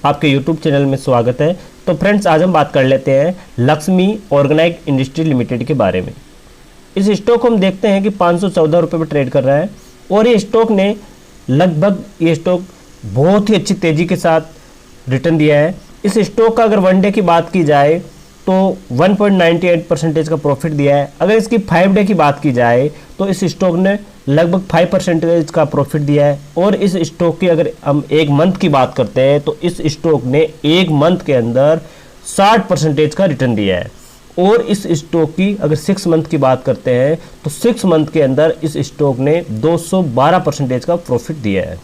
आपके YouTube channel में स्वागत है। तो फ्रेंड्स, आज हम बात कर लेते हैं लक्ष्मी ऑर्गेनाइज इंडस्ट्री लिमिटेड के बारे में। इस स्टॉक को हम देखते हैं कि 514 रुपये में ट्रेड कर रहा है और ये स्टॉक ने लगभग बहुत ही अच्छी तेज़ी के साथ रिटर्न दिया है। इस स्टॉक का अगर वन डे की बात की जाए तो 1.98% का प्रॉफिट दिया है। अगर इसकी 5 डे की बात की जाए तो इस स्टॉक ने लगभग 5% का प्रॉफिट दिया है। और इस स्टॉक की अगर हम एक मंथ की बात करते हैं तो इस स्टॉक ने एक मंथ के अंदर 60% का रिटर्न दिया है। और इस स्टॉक की अगर 6 मंथ की बात करते हैं तो 6 मंथ के अंदर इस स्टॉक ने 212% का प्रॉफिट दिया है।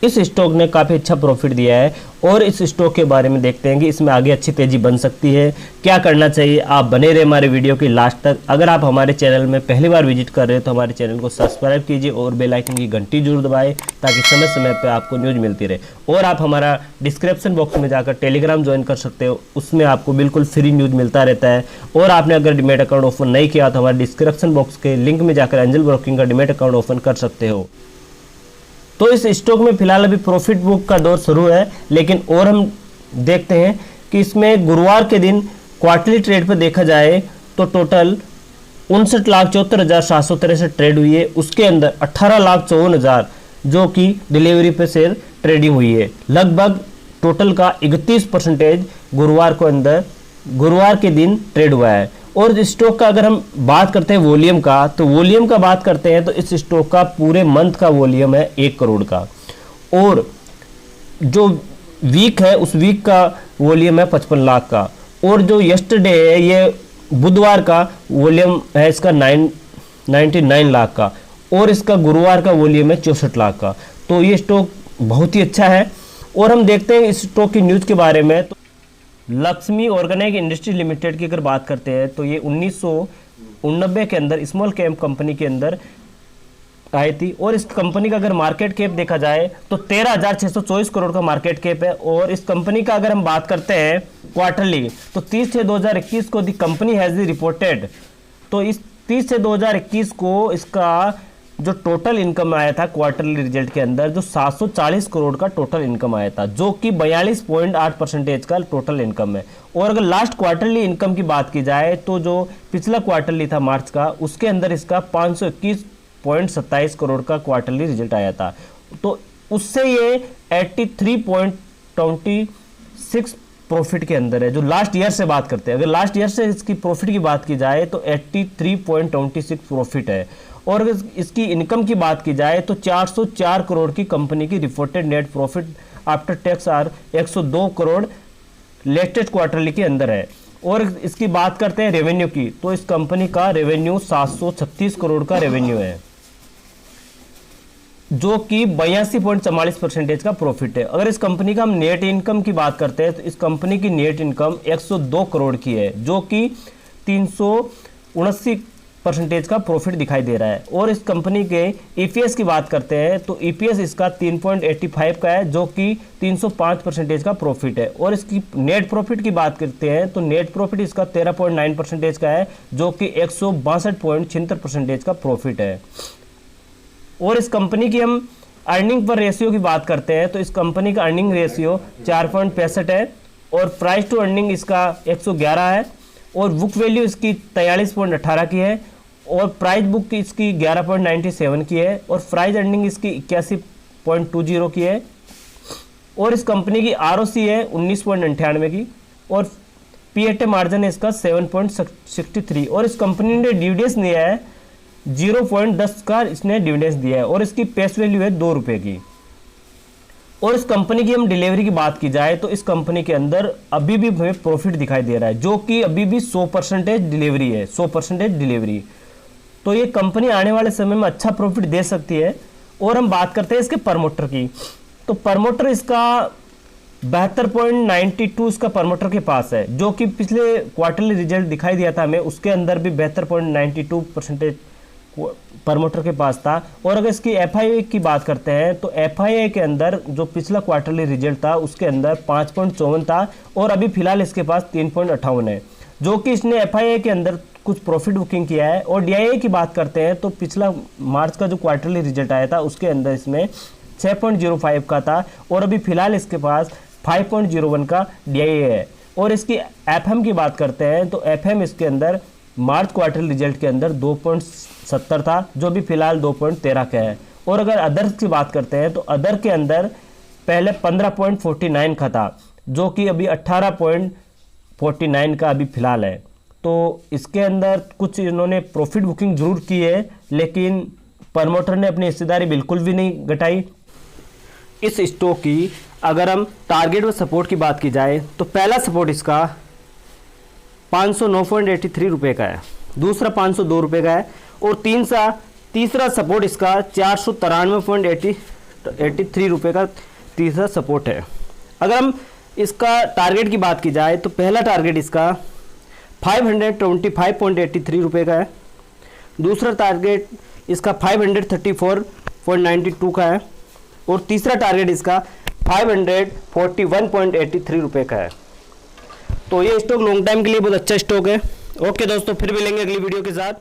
इस स्टॉक ने काफ़ी अच्छा प्रॉफिट दिया है और इस स्टॉक के बारे में देखते हैं कि इसमें आगे अच्छी तेज़ी बन सकती है। क्या करना चाहिए, आप बने रहे हमारे वीडियो के लास्ट तक। अगर आप हमारे चैनल में पहली बार विजिट कर रहे हो तो हमारे चैनल को सब्सक्राइब कीजिए और बेल आइकन की घंटी जरूर दबाएं ताकि समय समय पर आपको न्यूज़ मिलती रहे। और आप हमारा डिस्क्रिप्शन बॉक्स में जाकर टेलीग्राम ज्वाइन कर सकते हो, उसमें आपको बिल्कुल फ्री न्यूज़ मिलता रहता है। और आपने अगर डीमैट अकाउंट ओपन नहीं किया तो हमारे डिस्क्रिप्शन बॉक्स के लिंक में जाकर एंजल ब्रोकिंग का डीमैट अकाउंट ओपन कर सकते हो। तो इस स्टॉक में फिलहाल अभी प्रॉफिट बुक का दौर शुरू है, लेकिन और हम देखते हैं कि इसमें गुरुवार के दिन क्वार्टरली ट्रेड पर देखा जाए तो टोटल 59,74,763 ट्रेड हुई है। उसके अंदर 18,54,000 जो कि डिलीवरी पे शेयर ट्रेडिंग हुई है। लगभग टोटल का 31% गुरुवार के दिन ट्रेड हुआ है। और इस स्टॉक का अगर हम बात करते हैं वॉल्यूम का, तो वॉल्यूम का बात करते हैं तो इस स्टॉक का पूरे मंथ का वॉल्यूम है 1 करोड़ का। और जो वीक है उस वीक का वॉल्यूम है 55 लाख का। और जो यस्टरडे है ये बुधवार का वॉल्यूम है इसका 99 लाख का। और इसका गुरुवार का वॉल्यूम है 64 लाख का। तो ये स्टॉक बहुत ही अच्छा है। और हम देखते हैं इस स्टॉक की न्यूज़ के बारे में। तो लक्ष्मी ऑर्गेनाइज इंडस्ट्री लिमिटेड की अगर बात करते हैं तो ये 1989 के अंदर स्मॉल कैप कंपनी के अंदर आई थी। और इस कंपनी का अगर मार्केट कैप देखा जाए तो 13,624 करोड़ का मार्केट कैप है। और इस कंपनी का अगर हम बात करते हैं क्वार्टरली तो 30/6/2021 को दी कंपनी हैज रिपोर्टेड। तो इस 30/6/2021 को इसका जो टोटल इनकम आया था क्वार्टरली रिजल्ट के अंदर जो 740 करोड़ का टोटल इनकम आया था, जो कि 42.8% का टोटल इनकम है। और अगर लास्ट क्वार्टरली इनकम की बात की जाए तो जो पिछला क्वार्टरली था मार्च का, उसके अंदर इसका 521.27 करोड़ का क्वार्टरली रिजल्ट आया था। तो उससे ये 83.26 प्रॉफिट के अंदर है। जो लास्ट ईयर से बात करते हैं, अगर लास्ट ईयर से इसकी प्रॉफिट की बात की जाए तो 83.26 प्रॉफिट है। और अगर इसकी इनकम की बात की जाए तो 404 करोड़ की कंपनी की reported net profit after tax are 102 crore latest quarterly के अंदर है। और इसकी बात करते हैं रेवेन्यू की, तो इस कंपनी का रेवेन्यू 736 करोड़ का रेवेन्यू है, जो कि 82.44% का प्रॉफिट है। अगर इस कंपनी का हम नेट इनकम की बात करते हैं तो इस कंपनी की नेट इनकम 102 करोड़ की है, जो कि 379% का प्रॉफिट दिखाई दे रहा है। और इस कंपनी के ईपीएस की बात करते हैं तो ईपीएस इसका 3.85 का है, जो कि 305% का प्रॉफिट है। और इसकी नेट प्रॉफिट की बात करते हैं तो नेट प्रॉफिट इसका 13.9% का है, जो कि 162.76% का प्रॉफिट है। और इस कंपनी की हम अर्निंग पर रेशियो की बात करते हैं तो इस कंपनी का अर्निंग रेशियो 4.65 है। और प्राइस टू अर्निंग इसका 111 है। और बुक वैल्यू इसकी 43.18 की है। और प्राइस बुक की इसकी 11.97 की है। और प्राइस अर्निंग इसकी 81.20 की है। और इस कंपनी की आरओसी है 19.98 की। और पीएटी मार्जिन है इसका 7.63। और इस कंपनी ने डिविडेंड्स दिया है 0.10 का इसने डिविडेंड्स दिया है। और इसकी पेस वैल्यू है 2 रुपये की। और इस कंपनी की हम डिलीवरी की बात की जाए तो इस कंपनी के अंदर अभी भी हमें प्रॉफिट दिखाई दे रहा है, जो कि अभी भी 100% डिलीवरी है, 100% डिलीवरी। तो ये कंपनी आने वाले समय में अच्छा प्रॉफिट दे सकती है। और हम बात करते हैं इसके प्रमोटर की, तो प्रमोटर इसका 72.92 इसका प्रमोटर के पास है, जो कि पिछले क्वार्टरली रिजल्ट दिखाई दिया था हमें, उसके अंदर भी 72.92% प्रमोटर के पास था। और अगर इसकी एफआईआई की बात करते हैं तो एफआईआई के अंदर जो पिछला क्वार्टरली रिजल्ट था उसके अंदर 5.54 था। और अभी फिलहाल इसके पास 3.58 है, जो कि इसने एफआईआई के अंदर कुछ प्रॉफिट बुकिंग किया है। और डीआईआई की बात करते हैं तो पिछला मार्च का जो क्वार्टरली रिजल्ट आया था उसके अंदर इसमें 6.05 का था और अभी फिलहाल इसके पास 5.01 का DIA है। और इसकी एफएम की बात करते हैं तो एफएम इसके अंदर मार्च क्वार्टर रिजल्ट के अंदर 2.70 था, जो भी फिलहाल 2.13 का है। और अगर अदर्स की बात करते हैं तो अदर के अंदर पहले 15.49 का था, जो कि अभी 18.49 का अभी फिलहाल है। तो इसके अंदर कुछ इन्होंने प्रॉफिट बुकिंग जरूर की है, लेकिन प्रमोटर ने अपनी हिस्सेदारी बिल्कुल भी नहीं घटाई। इस स्टॉक की अगर हम टारगेट व सपोर्ट की बात की जाए तो पहला सपोर्ट इसका 509.83 रुपये का है, दूसरा 502 रुपये का है और तीसरा सपोर्ट इसका 493.83 रुपये का तीसरा सपोर्ट है। अगर हम इसका टारगेट की बात की जाए तो पहला टारगेट इसका 525.83 रुपये का है, दूसरा टारगेट इसका 534.92 का है और तीसरा टारगेट इसका 541.83 रुपये का है। तो ये स्टॉक लॉन्ग टाइम के लिए बहुत अच्छा स्टॉक है। ओके दोस्तों, फिर मिलेंगे अगली वीडियो के साथ।